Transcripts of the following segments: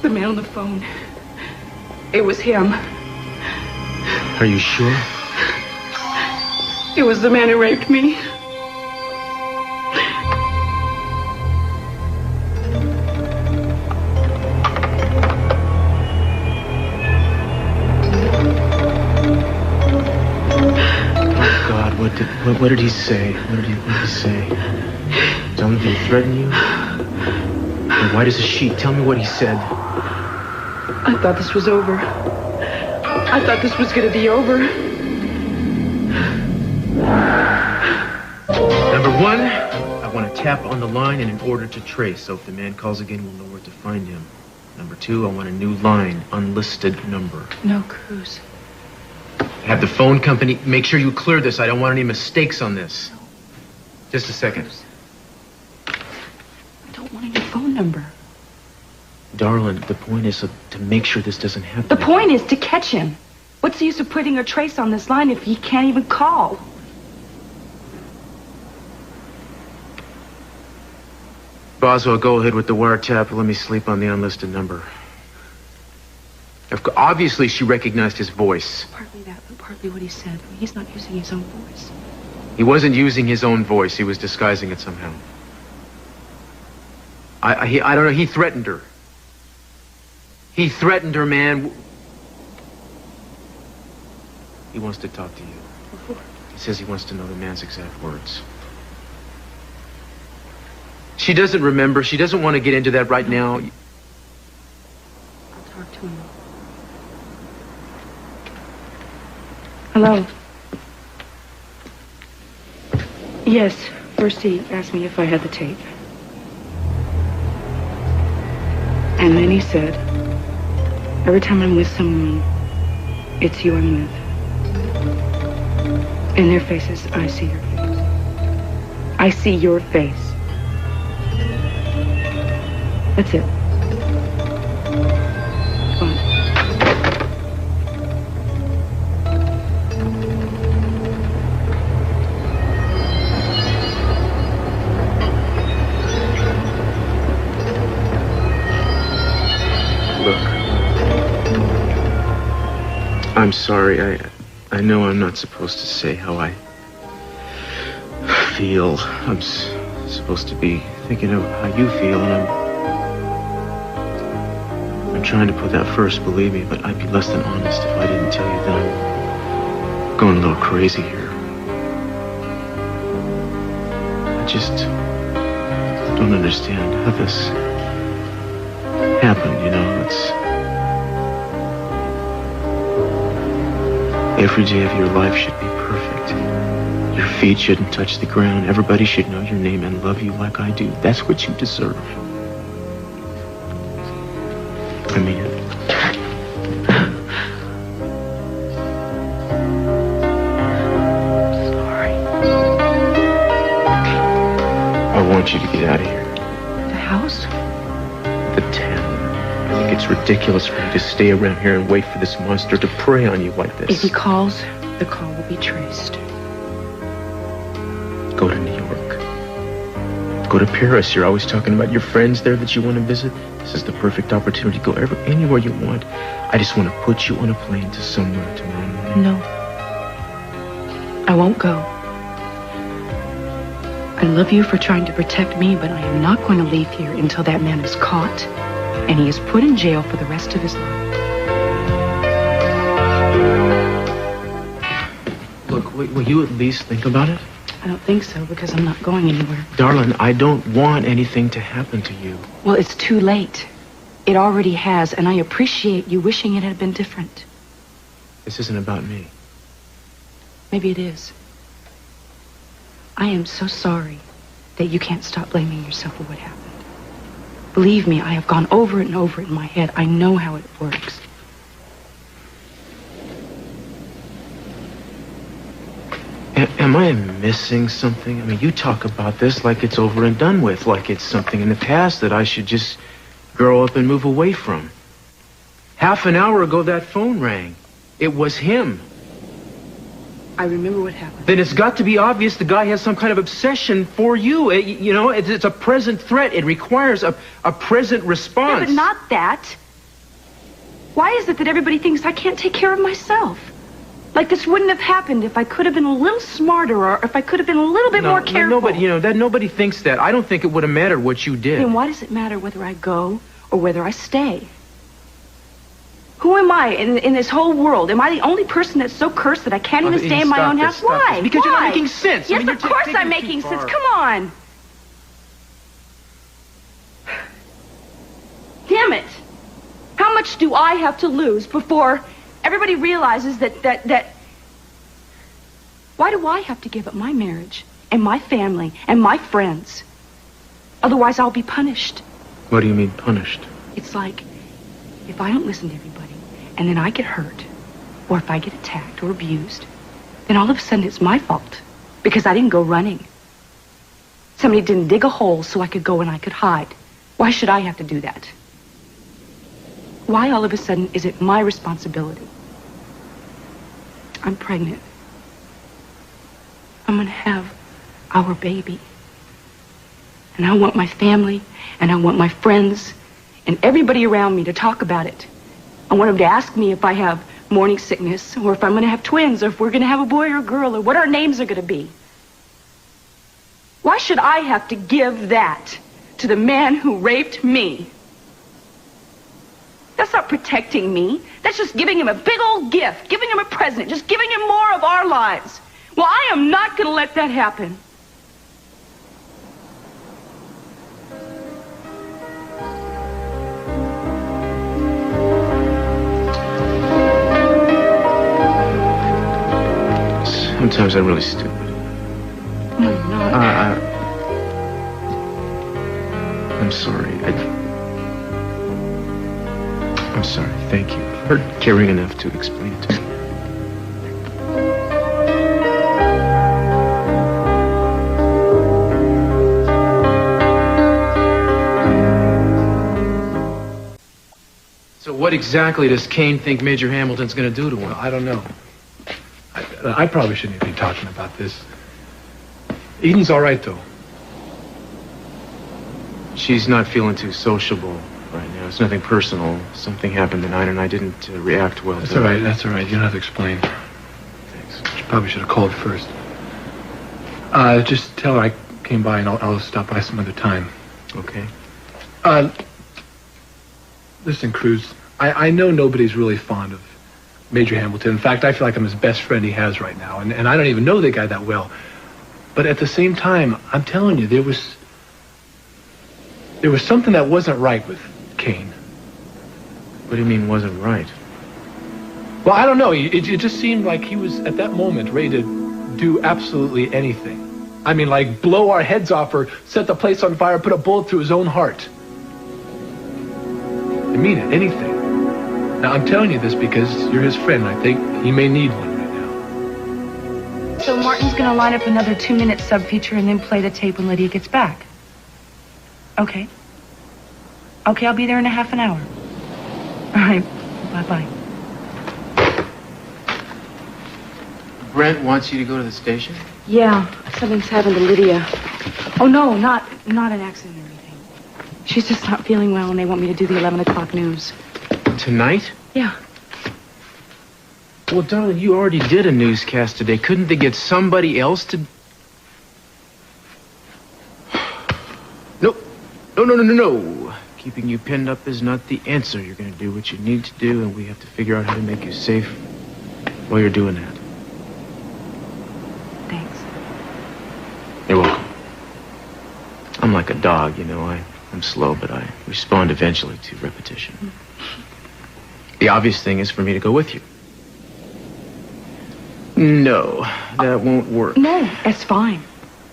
The man on the phone. It was him. Are you sure? It was the man who raped me. What did he say? What did he say? Tell him he threatened you? And why does the sheet? Tell me what he said. I thought this was over. I thought this was going to be over. Number one, I want to tap on the line and in order to trace. So if the man calls again, we'll know where to find him. Number two, I want a new line, unlisted number. No, Cruz. Have the phone company make sure you clear this. I don't want any mistakes on this. Just a second. I don't want any phone number. Darling, the point is to make sure this doesn't happen. The point is to catch him. What's the use of putting a trace on this line if he can't even call? Boswell, go ahead with the wiretap. Let me sleep on the unlisted number. Obviously, she recognized his voice. Partly that, but partly what he said. I mean, he's not using his own voice. He wasn't using his own voice. He was disguising it somehow. I don't know. He threatened her. He threatened her, man. He wants to talk to you. He says he wants to know the man's exact words. She doesn't remember. She doesn't want to get into that right now. I'll talk to him. Hello? Yes. First he asked me if I had the tape. And then he said, every time I'm with someone, it's you I'm with. In their faces, I see your face. I see your face. That's it. Fine. Look, I'm sorry. I know I'm not supposed to say how I feel. I'm supposed to be thinking of how you feel, and I'm trying to put that first, believe me, but I'd be less than honest if I didn't tell you that I'm going a little crazy here. I just don't understand how this happened, you know. Every day of your life should be perfect. Your feet shouldn't touch the ground. Everybody should know your name and love you like I do. That's what you deserve. I mean it. Sorry. I want you to get out of here. The house? The town. I think it's ridiculous for you to stay around here and wait for this monster to prey on you like this. If he calls, the call will be traced. Go to New York. Go to Paris. You're always talking about your friends there that you want to visit. This is the perfect opportunity. Go anywhere you want. I just want to put you on a plane to somewhere tomorrow morning. No. I won't go. I love you for trying to protect me, but I am not going to leave here until that man is caught and he is put in jail for the rest of his life. Look, will you at least think about it? I don't think so, because I'm not going anywhere. Darling, I don't want anything to happen to you. Well, it's too late. It already has, and I appreciate you wishing it had been different. This isn't about me. Maybe it is. I am so sorry that you can't stop blaming yourself for what happened. Believe me, I have gone over it and over it in my head. I know how it works. Am I missing something? I mean, you talk about this like it's over and done with, like it's something in the past that I should just grow up and move away from. Half an hour ago, that phone rang. It was him. I remember what happened. Then it's got to be obvious the guy has some kind of obsession for you. You know, it's a present threat. It requires a present response. Yeah, but not that. Why is it that everybody thinks I can't take care of myself? Like this wouldn't have happened if I could have been a little smarter or if I could have been a little bit more careful. Nobody thinks that. I don't think it would have mattered what you did. Then why does it matter whether I go or whether I stay? Who am I in this whole world? Am I the only person that's so cursed that I can't even stay in my own house? Why? Because you're not making sense. Yes, of course I'm making sense. Come on. Damn it. How much do I have to lose before everybody realizes that... Why do I have to give up my marriage and my family and my friends? Otherwise, I'll be punished. What do you mean, punished? It's like, if I don't listen to everybody, and then I get hurt, or if I get attacked or abused, then all of a sudden it's my fault, because I didn't go running. Somebody didn't dig a hole so I could go and I could hide. Why should I have to do that? Why all of a sudden is it my responsibility? I'm pregnant. I'm gonna have our baby. And I want my family, and I want my friends, and everybody around me to talk about it. I want them to ask me if I have morning sickness, or if I'm gonna have twins, or if we're gonna have a boy or a girl, or what our names are gonna be. Why should I have to give that to the man who raped me? That's not protecting me. That's just giving him a big old gift, giving him a present, just giving him more of our lives. Well, I am not going to let that happen. Sometimes I'm really stupid. No, you're not. I'm sorry. I'm sorry. Thank you for caring enough to explain it to me. So what exactly does Kane think Major Hamilton's going to do to him? Well, I don't know. I probably shouldn't even be talking about this. Eden's all right, though. She's not feeling too sociable right now. It's nothing personal. Something happened tonight, and I didn't react well. That's all right. That's all right. You don't have to explain. Thanks. She probably should have called first. Just tell her I came by, and I'll stop by some other time. Okay. Listen, Cruz, I know nobody's really fond of Major Hamilton. In fact, I feel like I'm his best friend he has right now, and I don't even know the guy that well. But at the same time, I'm telling you, there was something that wasn't right with Kane. What do you mean wasn't right? Well, I don't know. It just seemed like he was, at that moment, ready to do absolutely anything. I mean, like, blow our heads off or set the place on fire, put a bullet through his own heart. I mean it, anything. Now, I'm telling you this because you're his friend. I think he may need one right now. So Martin's going to line up another 2-minute sub-feature and then play the tape when Lydia gets back. Okay. Okay, I'll be there in a half an hour. All right. Bye-bye. Brent wants you to go to the station? Yeah, something's happened to Lydia. Oh, no, not an accident or anything. She's just not feeling well, and they want me to do the 11 o'clock news. Tonight? Yeah. Well, darling, you already did a newscast today. Couldn't they get somebody else to... No. Keeping you pinned up is not the answer. You're going to do what you need to do, and we have to figure out how to make you safe while you're doing that. Thanks. You're welcome. I'm like a dog, you know. I'm slow, but I respond eventually to repetition. The obvious thing is for me to go with you. No, that won't work. No, that's fine.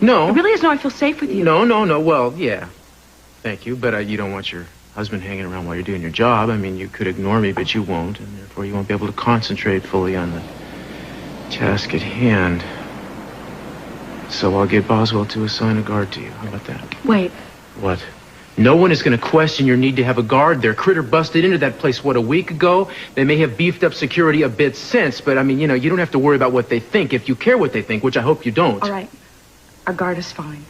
No. It really is. No, I feel safe with you. No. Well, yeah. Thank you, but you don't want your husband hanging around while you're doing your job. I mean, you could ignore me, but you won't, and therefore you won't be able to concentrate fully on the task at hand. So I'll get Boswell to assign a guard to you. How about that? Wait. What? No one is going to question your need to have a guard there. Critter busted into that place, what, a week ago? They may have beefed up security a bit since, but, I mean, you know, you don't have to worry about what they think if you care what they think, which I hope you don't. All right. Our guard is fine.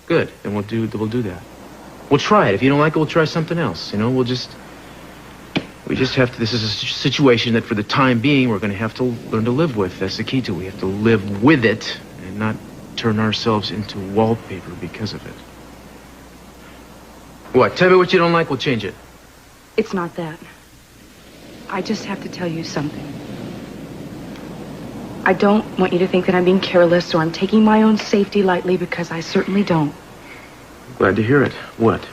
Good. Then we'll do that. We'll try it. If you don't like it, we'll try something else. You know, we just have to, this is a situation that for the time being, we're going to have to learn to live with. That's the key to it. We have to live with it and not turn ourselves into wallpaper because of it. What? Tell me what you don't like, we'll change it. It's not that. I just have to tell you something. I don't want you to think that I'm being careless or I'm taking my own safety lightly, because I certainly don't. Glad to hear it. What?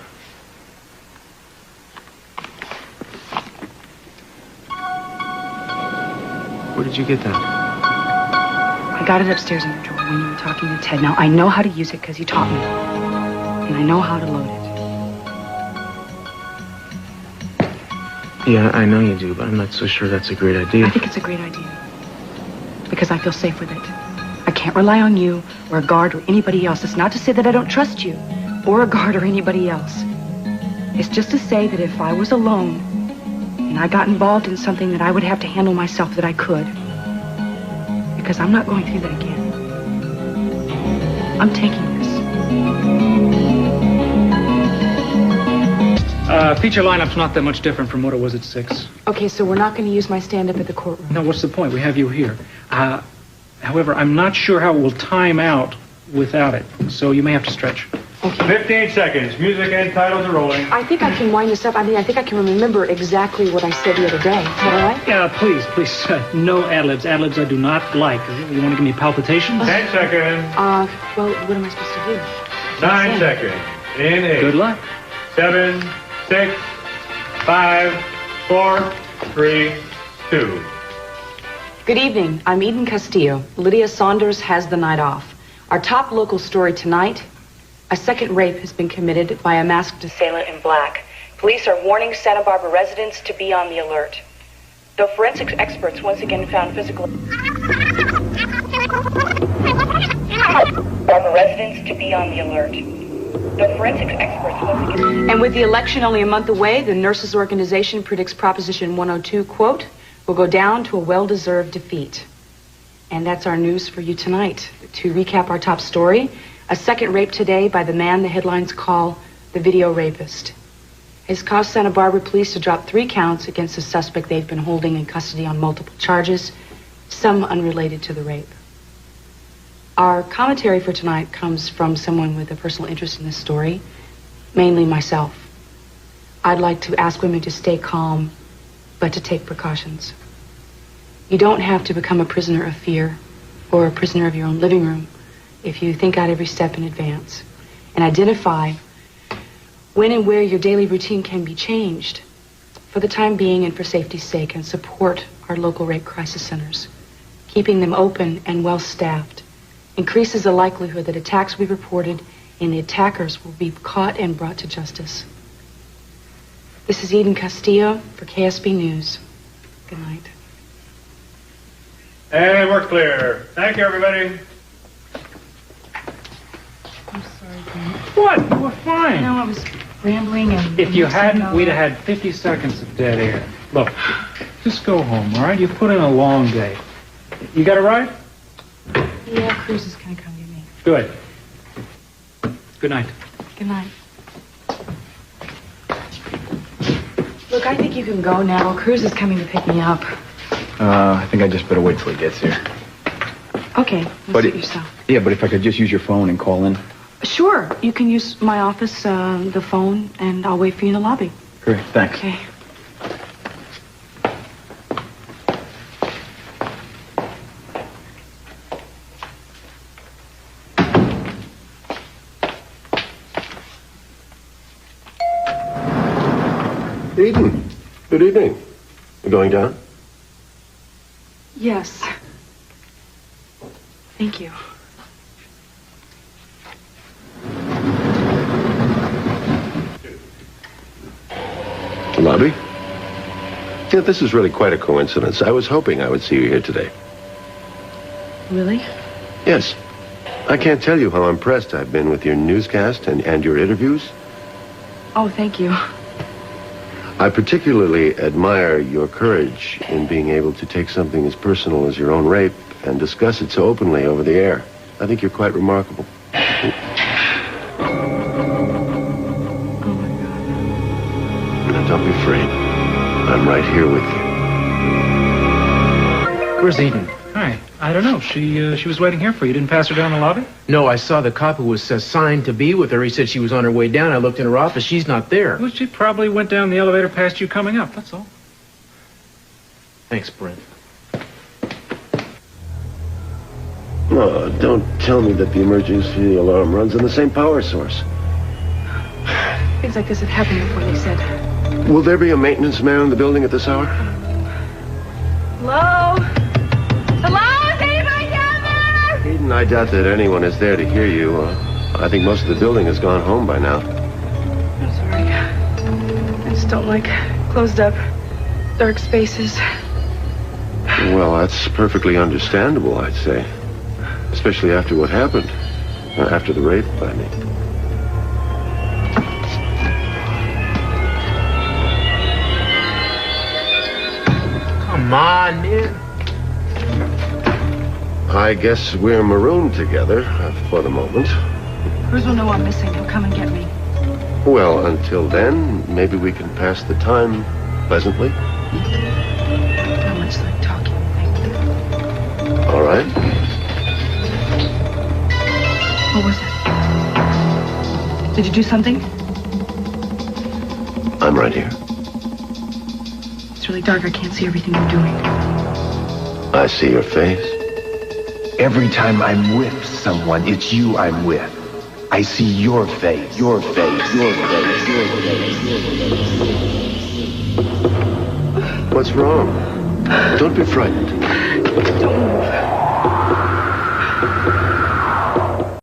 Where did you get that? I got it upstairs in your drawer when you were talking to Ted. Now, I know how to use it because you taught me. And I know how to load it. Yeah, I know you do, but I'm not so sure that's a great idea. I think it's a great idea. Because I feel safe with it. I can't rely on you or a guard or anybody else. It's not to say that I don't trust you or a guard or anybody else. It's just to say that if I was alone and I got involved in something that I would have to handle myself, that I could. Because I'm not going through that again. I'm taking this. Feature lineup's not that much different from what it was at 6. Okay, so we're not going to use my stand-up at the courtroom. No, what's the point? We have you here. However, I'm not sure how it will time out without it, so you may have to stretch. Okay. 15 seconds. Music and titles are rolling. I think I can wind this up. I think I can remember exactly what I said the other day. Is that all right? Yeah, please. No ad-libs. Ad-libs I do not like. You want to give me palpitations? 10 seconds. Well, what am I supposed to do? 9 seconds. In 8. Good luck. 7, 6, 5, 4, 3, 2. Good evening. I'm Eden Castillo. Lydia Saunders has the night off. Our top local story tonight: a second rape has been committed by a masked assailant in black. Police are warning Santa Barbara residents to be on the alert. Though forensic experts once again found physical... Barbara residents to be on the alert. Though forensic experts once again... And with the election only a month away, the Nurses Organization predicts Proposition 102, quote, will go down to a well-deserved defeat. And that's our news for you tonight. To recap our top story: a second rape today by the man the headlines call the video rapist. Has caused Santa Barbara police to drop 3 counts against the suspect they've been holding in custody on multiple charges, some unrelated to the rape. Our commentary for tonight comes from someone with a personal interest in this story, mainly myself. I'd like to ask women to stay calm, but to take precautions. You don't have to become a prisoner of fear or a prisoner of your own living room if you think out every step in advance and identify when and where your daily routine can be changed for the time being and for safety's sake, and support our local rape crisis centers. Keeping them open and well-staffed increases the likelihood that attacks will be reported and the attackers will be caught and brought to justice. This is Eden Castillo for KSB News. Good night. And we're clear. Thank you, everybody. I'm sorry, Grant. What? You were fine. No, I was rambling and... If you hadn't, we'd have had 50 seconds of dead air. Look, just go home, all right? You've put in a long day. You got it right? Yeah, Cruz is going to come get me. Good. Good night. Good night. Look, I think you can go now. Cruz is coming to pick me up. I think I just better wait till he gets here. Okay, suit yourself. Yeah, but if I could just use your phone and call in. Sure, you can use my office, the phone, and I'll wait for you in the lobby. Great, thanks. Okay. Eden, good evening. You going down? Yes. Thank you. The lobby? Yeah, this is really quite a coincidence. I was hoping I would see you here today. Really? Yes. I can't tell you how impressed I've been with your newscast and your interviews. Oh, thank you. I particularly admire your courage in being able to take something as personal as your own rape and discuss it so openly over the air. I think you're quite remarkable. Oh, Don't be afraid. I'm right here with you. Where's Eden? Hi. I don't know. She was waiting here for you. Didn't pass her down the lobby? No, I saw the cop who was assigned to be with her. He said she was on her way down. I looked in her office. She's not there. Well, she probably went down the elevator past you coming up. That's all. Thanks, Brent. Oh, don't tell me that the emergency alarm runs on the same power source. Things like this have happened before, they said. Will there be a maintenance man in the building at this hour? Hello? Hello? Is anybody down there? Eden, I doubt that anyone is there to hear you. I think most of the building has gone home by now. I'm sorry. I just don't like closed up, dark spaces. Well, that's perfectly understandable, I'd say. Especially after what happened. After the rape, I mean. Come on, man. I guess we're marooned together for the moment. Cruz will know I'm missing. He'll come and get me. Well, until then, maybe we can pass the time pleasantly. Not much like talking. All right. What was it? Did you do something? I'm right here. It's really dark. I can't see everything you're doing. I see your face. Every time I'm with someone, it's you I'm with. I see your face, your face, your face, your face, your face. What's wrong? Don't be frightened. Don't